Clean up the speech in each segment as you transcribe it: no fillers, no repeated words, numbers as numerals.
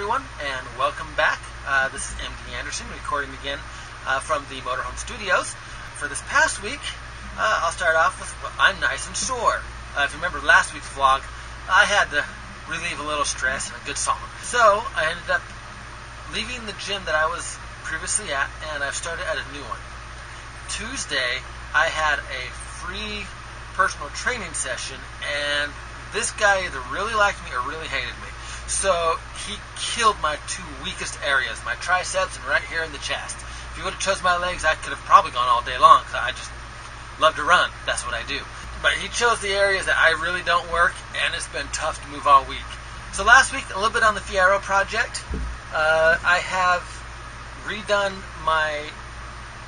everyone, and welcome back. This is MD Anderson recording again from the Motorhome Studios. For this past week, I'll start off with I'm nice and sore. If you remember last week's vlog, I had to relieve a little stress and a good song. So I ended up leaving the gym that I was previously at, and I've started at a new one. Tuesday, I had a free personal training session, and this guy either really liked me or really hated me. So he killed my two weakest areas, my triceps and right here in the chest. If he would have chose my legs, I could have probably gone all day long, because I just love to run. That's what I do. But he chose the areas that I really don't work, and it's been tough to move all week. So last week, a little bit on the Fierro project. I have redone my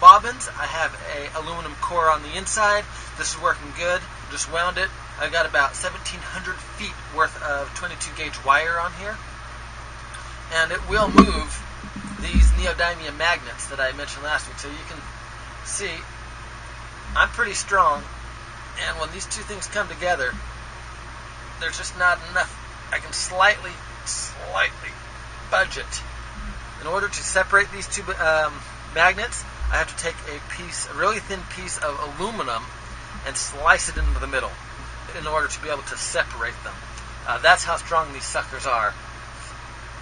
bobbins. I have a aluminum core on the inside. This is working good. Just wound it. I've got about 1,700 feet worth of 22 gauge wire on here, and it will move these neodymium magnets that I mentioned last week. So you can see I'm pretty strong, and when these two things come together, there's just not enough. I can slightly budge it. In order to separate these two magnets, I have to take a really thin piece of aluminum and slice it into the middle in order to be able to separate them. That's how strong these suckers are.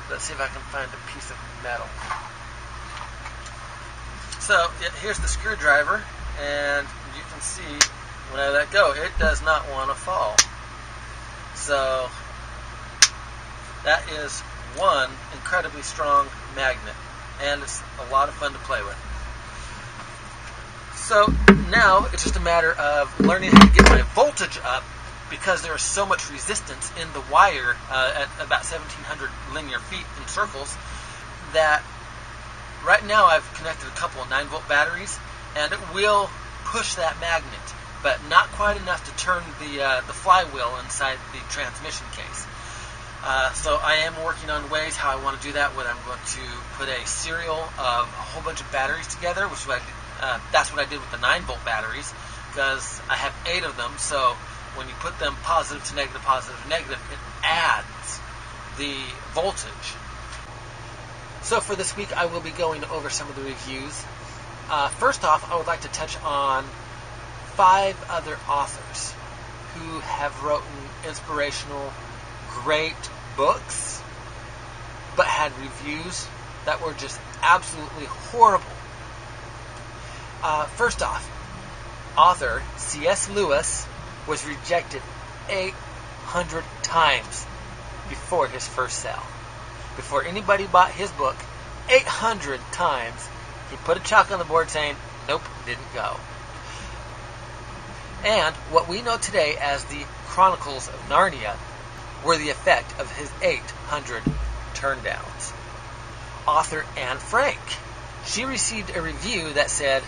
Let's see if I can find a piece of metal. So here's the screwdriver, and you can see when I let go, it does not want to fall. So that is one incredibly strong magnet, and it's a lot of fun to play with. So now it's just a matter of learning how to get my voltage up, because there is so much resistance in the wire at about 1,700 linear feet in circles, that right now I've connected a couple of 9-volt batteries, and it will push that magnet, but not quite enough to turn the flywheel inside the transmission case. So I am working on ways how I want to do that, whether I'm going to put a serial of a whole bunch of batteries together, which that's what I did with the 9-volt batteries, because I have 8 of them. So when you put them positive to negative, it adds the voltage. So for this week, I will be going over some of the reviews. First off, I would like to touch on 5 other authors who have written inspirational, great books, but had reviews that were just absolutely horrible. First off, author C.S. Lewis was rejected 800 times before his first sale. Before anybody bought his book, 800 times, he put a chalk on the board saying, nope, didn't go. And what we know today as the Chronicles of Narnia were the effect of his 800 turndowns. Author Anne Frank, she received a review that said,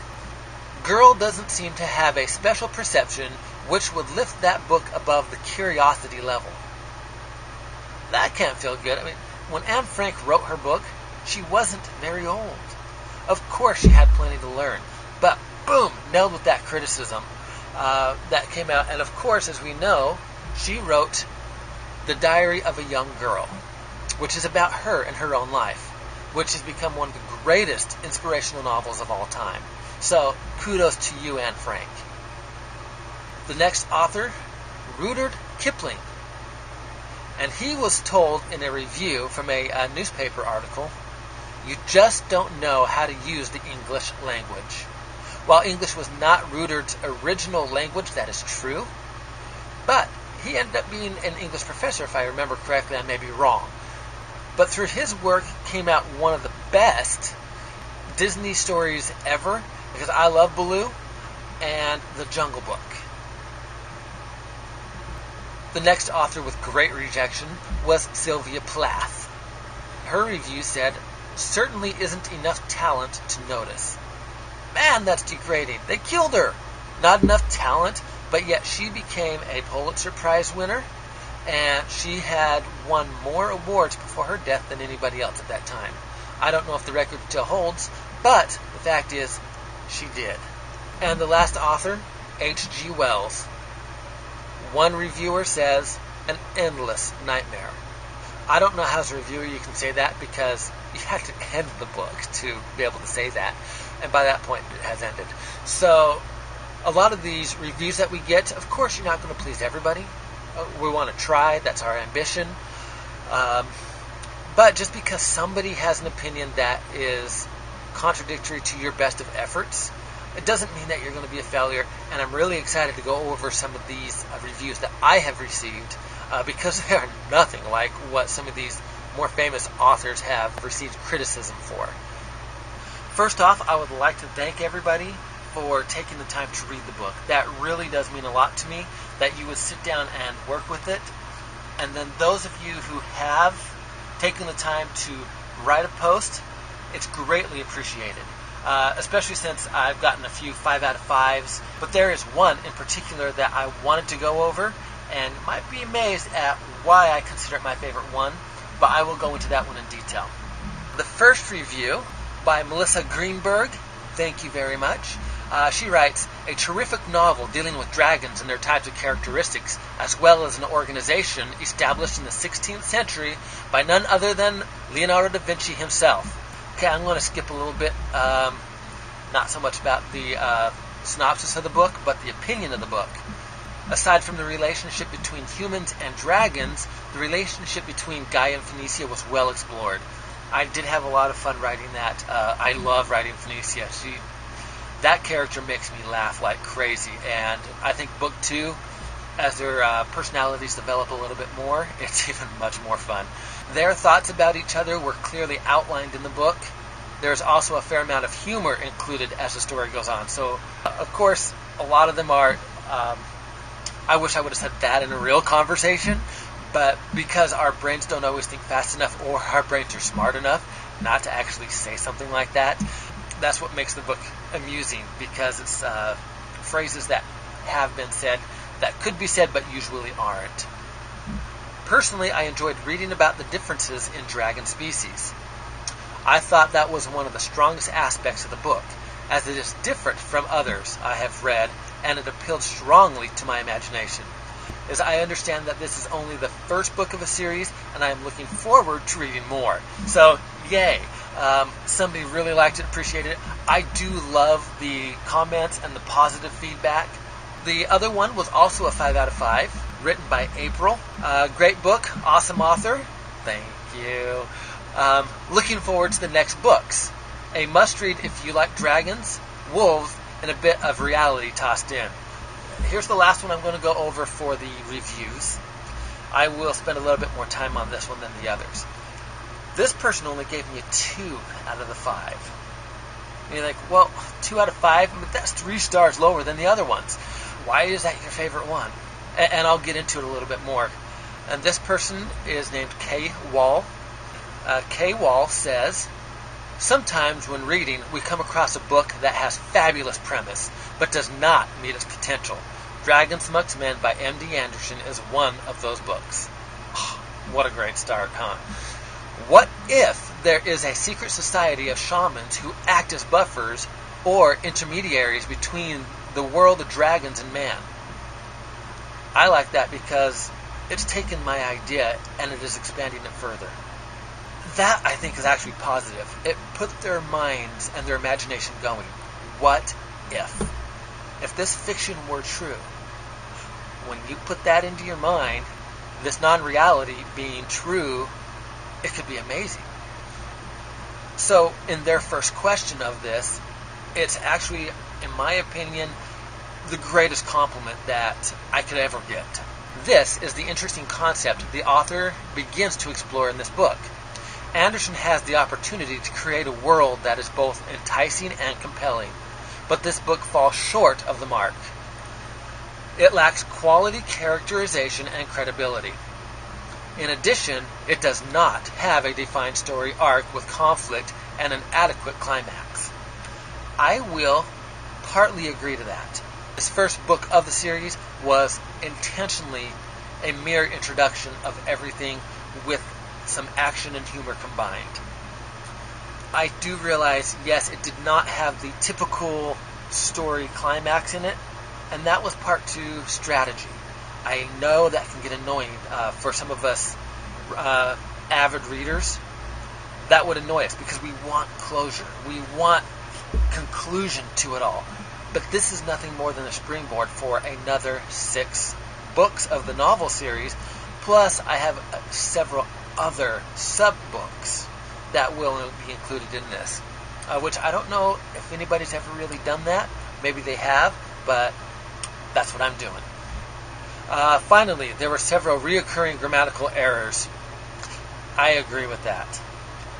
girl doesn't seem to have a special perception which would lift that book above the curiosity level. That can't feel good. I mean, when Anne Frank wrote her book, she wasn't very old. Of course she had plenty to learn, but boom, nailed with that criticism that came out. And of course, as we know, she wrote The Diary of a Young Girl, which is about her and her own life, which has become one of the greatest inspirational novels of all time. So, kudos to you, Anne Frank. The next author, Rudyard Kipling. And he was told in a review from a newspaper article, you just don't know how to use the English language. While English was not Rudyard's original language, that is true, but he ended up being an English professor, if I remember correctly. I may be wrong. But through his work came out one of the best Disney stories ever, because I love Baloo and The Jungle Book. The next author with great rejection was Sylvia Plath. Her review said, certainly isn't enough talent to notice. Man, that's degrading. They killed her. Not enough talent, but yet she became a Pulitzer Prize winner, and she had won more awards before her death than anybody else at that time. I don't know if the record still holds, but the fact is, she did. And the last author, H.G. Wells. One reviewer says, an endless nightmare. I don't know how as a reviewer you can say that, because you have to end the book to be able to say that, and by that point it has ended. So a lot of these reviews that we get, of course you're not going to please everybody. We want to try, that's our ambition. But just because somebody has an opinion that is contradictory to your best of efforts, it doesn't mean that you're going to be a failure. And I'm really excited to go over some of these reviews that I have received, because they are nothing like what some of these more famous authors have received criticism for. First off, I would like to thank everybody for taking the time to read the book. That really does mean a lot to me, that you would sit down and work with it. And then those of you who have taken the time to write a post, it's greatly appreciated. Especially since I've gotten a few 5 out of 5s. But there is one in particular that I wanted to go over, and you might be amazed at why I consider it my favorite one, but I will go into that one in detail. The first review by Melissa Greenberg, thank you very much. She writes, a terrific novel dealing with dragons and their types of characteristics, as well as an organization established in the 16th century by none other than Leonardo da Vinci himself. Okay, I'm going to skip a little bit, not so much about the synopsis of the book, but the opinion of the book. Aside from the relationship between humans and dragons, the relationship between Gaia and Phoenicia was well explored. I did have a lot of fun writing that. I love writing Phoenicia. That character makes me laugh like crazy, and I think book 2, as their personalities develop a little bit more, it's even much more fun. Their thoughts about each other were clearly outlined in the book. There's also a fair amount of humor included as the story goes on. So, of course, a lot of them are, I wish I would have said that in a real conversation, but because our brains don't always think fast enough, or our brains are smart enough not to actually say something like that, that's what makes the book amusing, because it's phrases that have been said, that could be said but usually aren't. Personally, I enjoyed reading about the differences in dragon species. I thought that was one of the strongest aspects of the book, as it is different from others I have read, and it appealed strongly to my imagination. As I understand that this is only the first book of a series, and I am looking forward to reading more. So, yay! Somebody really liked it, appreciated it. I do love the comments and the positive feedback. The other one was also a 5 out of 5, written by April. Great book, awesome author. Thank you. Looking forward to the next books. A must-read if you like dragons, wolves, and a bit of reality tossed in. Here's the last one I'm going to go over for the reviews. I will spend a little bit more time on this one than the others. This person only gave me a 2 out of the 5. And you're like, well, 2 out of 5? But that's 3 stars lower than the other ones. Why is that your favorite one? And I'll get into it a little bit more. And this person is named Kay Wall. Kay Wall says, sometimes when reading, we come across a book that has fabulous premise, but does not meet its potential. Dragons Amongst Men by M.D. Anderson is one of those books. Oh, what a great start, huh? What if there is a secret society of shamans who act as buffers or intermediaries between the world of dragons and man? I like that because it's taken my idea and it is expanding it further. That, I think, is actually positive. It put their minds and their imagination going. What if? If this fiction were true, when you put that into your mind, this non-reality being true, it could be amazing. So, in their first question of this, it's actually, in my opinion, the greatest compliment that I could ever get. This is the interesting concept the author begins to explore in this book. Anderson has the opportunity to create a world that is both enticing and compelling, but this book falls short of the mark. It lacks quality characterization and credibility. In addition, it does not have a defined story arc with conflict and an adequate climax. I will partly agree to that. This first book of the series was intentionally a mere introduction of everything with some action and humor combined. I do realize, yes, it did not have the typical story climax in it, and that was part 2 strategy. I know that can get annoying for some of us avid readers, that would annoy us because we want closure. We want conclusion to it all. But this is nothing more than a springboard for another 6 books of the novel series. Plus, I have several other sub-books that will be included in this, which I don't know if anybody's ever really done that. Maybe they have, but that's what I'm doing. Finally, there were several reoccurring grammatical errors. I agree with that.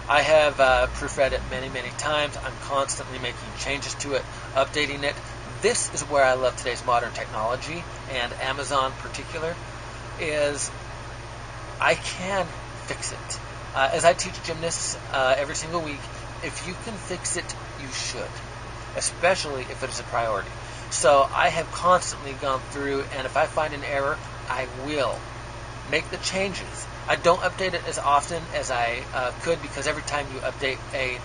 I have proofread it many, many times. I'm constantly making changes to it, updating it. This is where I love today's modern technology, and Amazon in particular, is I can fix it. As I teach gymnasts every single week, if you can fix it, you should, especially if it is a priority. So I have constantly gone through, and if I find an error, I will make the changes. I don't update it as often as I could, because every time you update a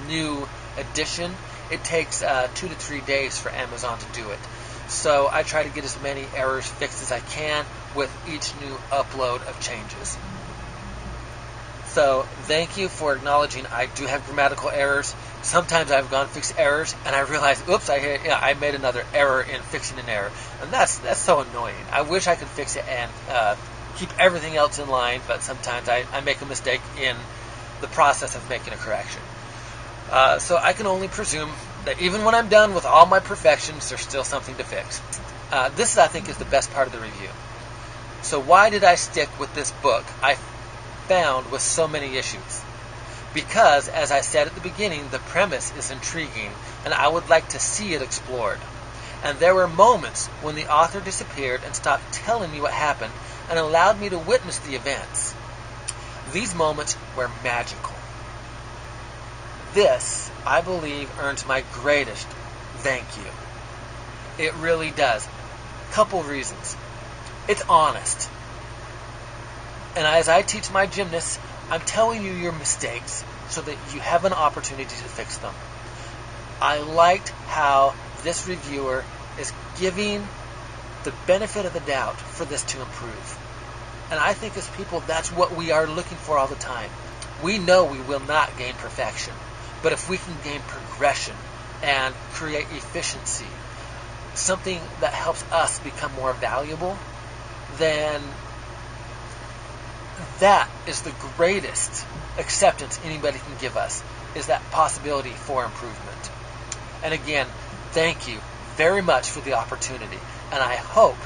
new edition, it takes 2 to 3 days for Amazon to do it. So I try to get as many errors fixed as I can with each new upload of changes. So thank you for acknowledging I do have grammatical errors. Sometimes I've gone fix errors and I realize, oops, I made another error in fixing an error, and that's so annoying. I wish I could fix it and keep everything else in line, but sometimes I make a mistake in the process of making a correction. So I can only presume that even when I'm done with all my perfections, there's still something to fix. This, I think, is the best part of the review. So why did I stick with this book I found with so many issues? Because, as I said at the beginning, the premise is intriguing, and I would like to see it explored. And there were moments when the author disappeared and stopped telling me what happened and allowed me to witness the events. These moments were magical. This, I believe, earns my greatest thank you. It really does. Couple reasons. It's honest. And as I teach my gymnasts, I'm telling you your mistakes so that you have an opportunity to fix them. I liked how this reviewer is giving the benefit of the doubt for this to improve. And I think as people, that's what we are looking for all the time. We know we will not gain perfection, but if we can gain progression and create efficiency, something that helps us become more valuable, then that is the greatest acceptance anybody can give us, is that possibility for improvement. And again, thank you very much for the opportunity, and I hope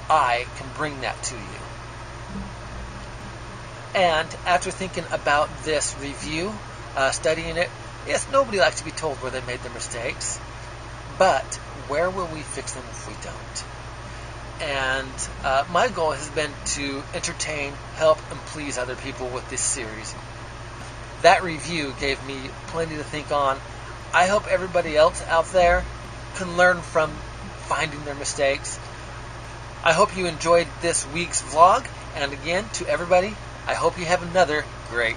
I can bring that to you. And after thinking about this review, studying it, yes, nobody likes to be told where they made their mistakes, but where will we fix them if we don't? And my goal has been to entertain, help, and please other people with this series. That review gave me plenty to think on. I hope everybody else out there can learn from finding their mistakes. I hope you enjoyed this week's vlog, and again, to everybody, I hope you have another great